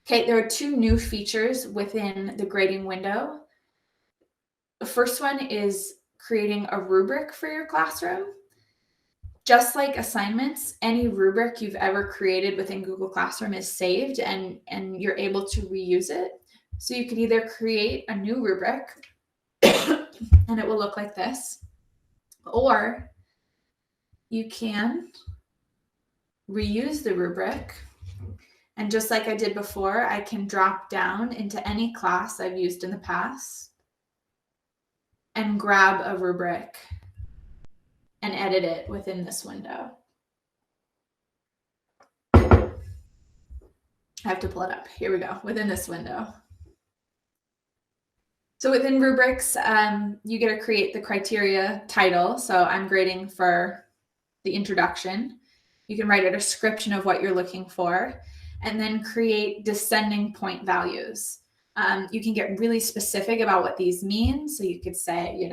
Okay, there are two new features within the grading window. The first one is creating a rubric for your classroom. Just like assignments, any rubric you've ever created within Google Classroom is saved and you're able to reuse it. So you can either create a new rubric and it will look like this, or you can reuse the rubric. And just like I did before, I can drop down into any class I've used in the past and grab a rubric and edit it within this window. I have to pull it up. Here we go, within this window. So within rubrics, you get to create the criteria title. So I'm grading for the introduction. You can write a description of what you're looking for and then create descending point values. You can get really specific about what these mean. So you could say,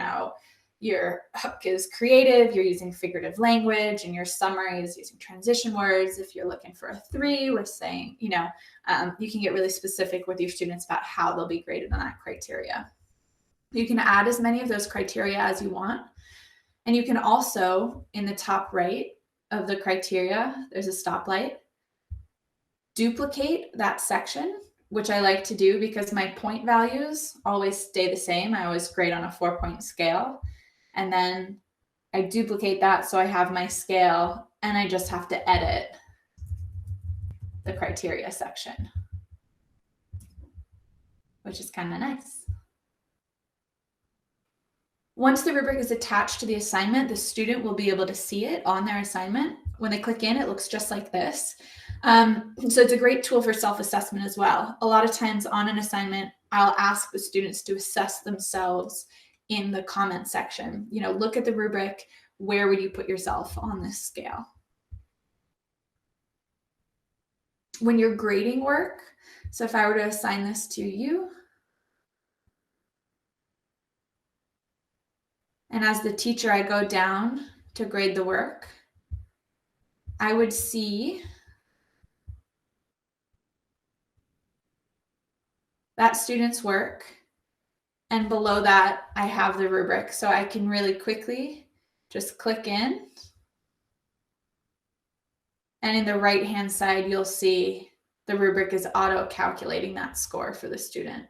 your hook is creative, you're using figurative language, and your summary is using transition words. If you're looking for a 3, we're saying, you can get really specific with your students about how they'll be graded on that criteria. You can add as many of those criteria as you want. And you can also, in the top right of the criteria, there's a stoplight. Duplicate that section, which I like to do because my point values always stay the same. I always grade on a 4-point scale. And then I duplicate that so I have my scale and I just have to edit the criteria section, which is kind of nice. Once the rubric is attached to the assignment, the student will be able to see it on their assignment. When they click in, it looks just like this. So it's a great tool for self-assessment as well. A lot of times on an assignment, I'll ask the students to assess themselves in the comment section. Look at the rubric. Where would you put yourself on this scale? When you're grading work, so if I were to assign this to you, and as the teacher, I go down to grade the work, I would see that student's work. And below that, I have the rubric. So I can really quickly just click in. And in the right-hand side, you'll see the rubric is auto-calculating that score for the student.